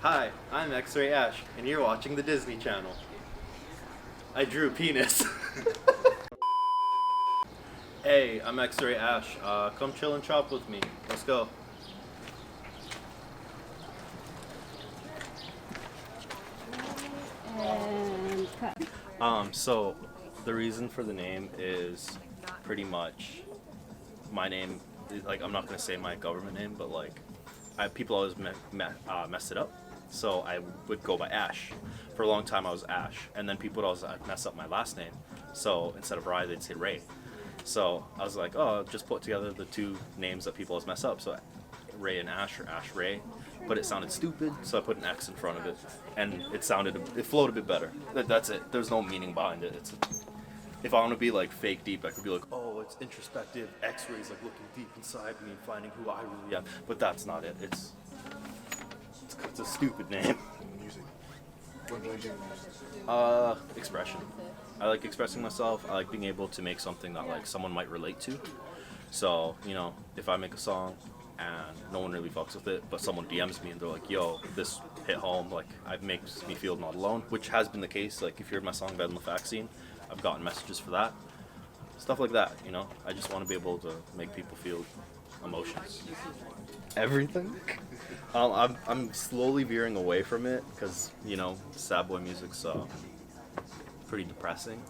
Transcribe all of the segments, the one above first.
Hi, I'm XrayAsh, and you're watching the Disney Channel. I drew a penis. Hey, I'm XrayAsh. Come chill and chop with me. Let's go. And cut. So the reason for the name is pretty much my name. Like, I'm not gonna say my government name, but like, people always mess it up. So I would go by Ash. For a long time I was Ash, and then people would always mess up my last name. So instead of Ray, they'd say Ray. So I was like, oh, just put together the two names that people always mess up. So Ray and Ash, or Ash Ray. But it sounded stupid, so I put an X in front of it, and it flowed a bit better. That's it. There's no meaning behind it. If I want to be like fake deep, I could be like, oh, it's introspective. X-rays like looking deep inside me and finding who I really am. But that's not it. It's a stupid name. Music. What do you do in music? Expression. I like expressing myself. I like being able to make something that like someone might relate to. So, you know, if I make a song and no one really fucks with it, but someone DMs me and they're like, yo, this hit home, like, it makes me feel not alone, which has been the case. Like, if you heard my song Bed in the Vaccine, I've gotten messages for that. Stuff like that, you know? I just want to be able to make people feel emotions. Everything? I'm slowly veering away from it because, you know, sad boy music's pretty depressing.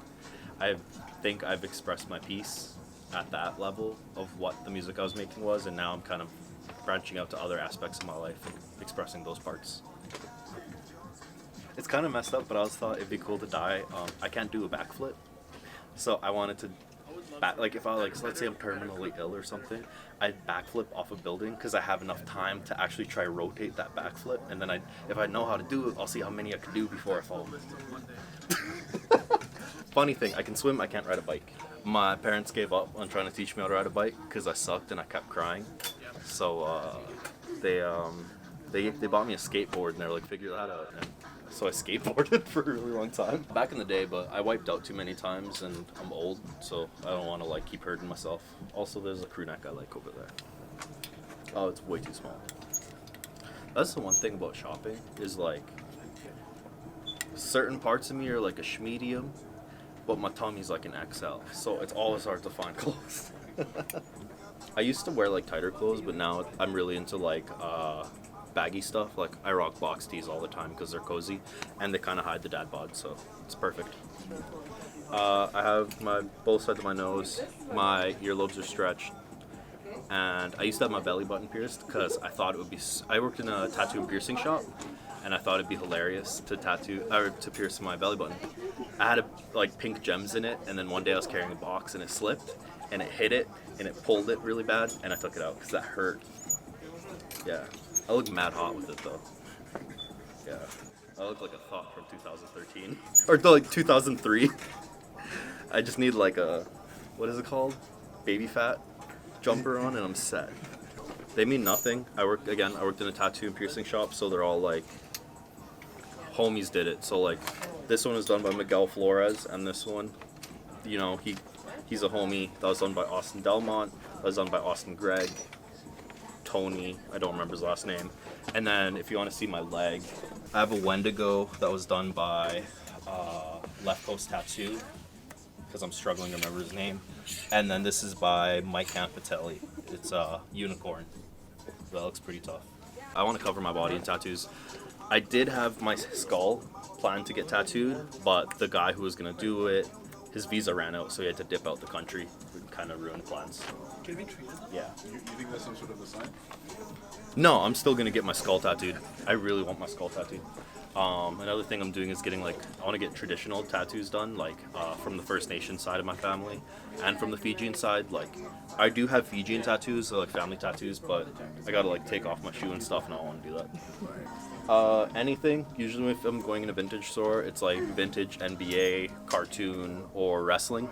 I think I've expressed my piece at that level of what the music I was making was, and now I'm kind of branching out to other aspects of my life and expressing those parts. It's kind of messed up, but I always thought it'd be cool to die. I can't do a backflip, so I wanted to like, if I let's say I'm terminally ill or something, I'd backflip off a building because I have enough time to actually try rotate that backflip, and then if I know how to do it, I'll see how many I can do before I fall. Funny thing, I can swim, I can't ride a bike. My parents gave up on trying to teach me how to ride a bike because I sucked and I kept crying. So they bought me a skateboard and they were like, figure that out. And so I skateboarded for a really long time. Back in the day, but I wiped out too many times and I'm old, so I don't want to like keep hurting myself. Also, there's a Crewneck I like over there. Oh, it's way too small. That's the one thing about shopping is like, certain parts of me are like a schmedium, but my tummy's like an XL, so it's always hard to find clothes. I used to wear like tighter clothes, but now I'm really into like baggy stuff. Like, I rock box tees all the time because they're cozy and they kind of hide the dad bod, so it's perfect. I have both sides of my nose, my earlobes are stretched, and I used to have my belly button pierced because I thought it would be. I worked in a tattoo and piercing shop, and I thought it'd be hilarious to pierce my belly button. I had like pink gems in it, and then one day I was carrying a box and it slipped and it hit it and it pulled it really bad, and I took it out because that hurt. Yeah, I look mad hot with it though. Yeah, I look like a thought from 2013 or like 2003. I just need like a, what is it called? Baby fat jumper on and I'm set. They mean nothing. I worked in a tattoo and piercing shop, so they're all like, homies did it. So like, this one was done by Miguel Flores, and this one, you know, he's a homie. That was done by Austin Delmont. That was done by Austin Gregg. Tony, I don't remember his last name. And then if you want to see my leg, I have a Wendigo that was done by Left Coast Tattoo, because I'm struggling to remember his name. And then this is by Mike Campitelli. It's a unicorn. That looks pretty tough. I want to cover my body in tattoos. I did have my skull planned to get tattooed, but the guy who was going to do it, his visa ran out, so he had to dip out the country. It kind of ruined plans. Can we treat it? Yeah. You think that's some sort of a sign? No, I'm still going to get my skull tattooed. I really want my skull tattooed. Another thing I'm doing is I want to get traditional tattoos done, like from the First Nation side of my family and from the Fijian side. Like, I do have Fijian tattoos, so like family tattoos, but I gotta like take off my shoe and stuff, and I don't want to do that. Anything. Usually if I'm going in a vintage store, it's like vintage NBA, cartoon, or wrestling.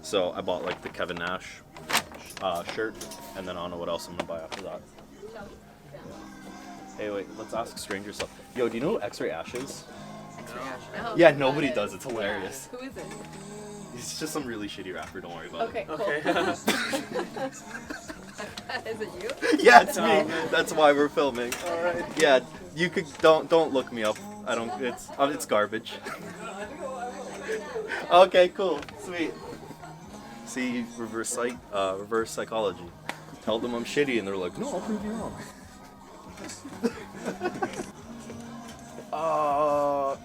So I bought like the Kevin Nash shirt, and then I don't know what else I'm gonna buy after that. Hey, wait, let's ask strangers stuff. Yo, do you know who XrayAsh is? XrayAsh. No. Yeah, nobody does. It's hilarious. Who is it? He's just some really shitty rapper. Don't worry about Okay, it. cool. Is it you? Yeah, it's me. That's why we're filming. All right. Yeah, You could don't look me up. I don't. It's garbage. Okay, cool, sweet. See, reverse psychology. Tell them I'm shitty, and they're like, no, I'll prove you wrong.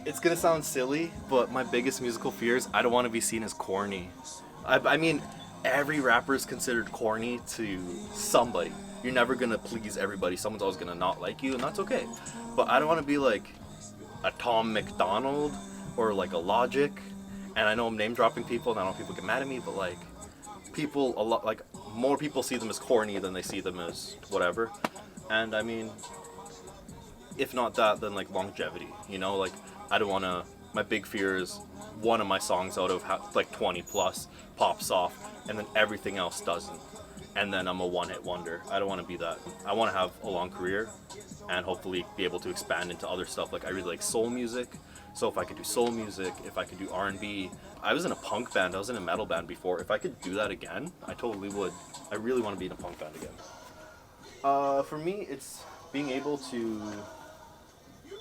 It's gonna sound silly, but my biggest musical fear is I don't want to be seen as corny. I mean, every rapper is considered corny to somebody. You're never gonna please everybody. Someone's always gonna not like you, and that's okay. But I don't want to be like a Tom McDonald or like a Logic. And I know I'm name dropping people, and I don't know people get mad at me, but like more people see them as corny than they see them as whatever. And I mean, if not that, then like longevity, you know, like I don't want to, my big fear is one of my songs out of like 20 plus pops off and then everything else doesn't. And then I'm a one-hit wonder. I don't want to be that. I want to have a long career and hopefully be able to expand into other stuff. Like I really like soul music. So if I could do soul music, if I could do R&B, I was in a punk band, I was in a metal band before. If I could do that again, I totally would. I really want to be in a punk band again. For me, it's being able to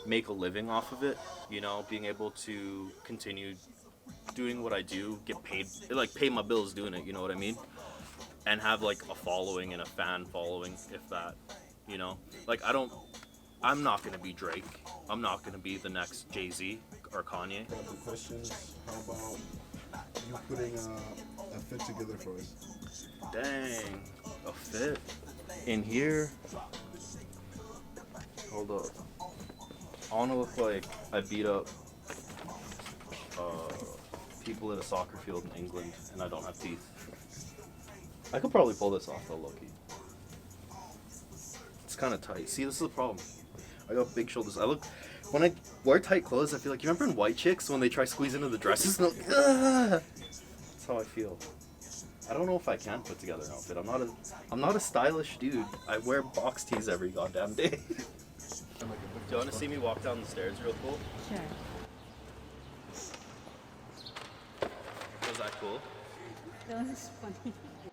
make a living off of it, you know, being able to continue doing what I do, get paid, like pay my bills doing it, you know what I mean? And have like a following and a fan following, if that, you know? Like I'm not gonna be Drake. I'm not gonna be the next Jay-Z or Kanye. Couple questions. How about you putting a fit together for us? Dang, a fit in here. Hold up. I want to look like I beat up people at a soccer field in England, and I don't have teeth. I could probably pull this off though, low-key. It's kind of tight. See, this is the problem. I got big shoulders. When I wear tight clothes, I feel like, you remember in White Chicks when they try to squeeze into the dresses? And like, that's how I feel. I don't know if I can put together an outfit. I'm not a stylish dude. I wear box tees every goddamn day. Do you want to see me walk down the stairs real cool? Sure. Was that cool? That was funny.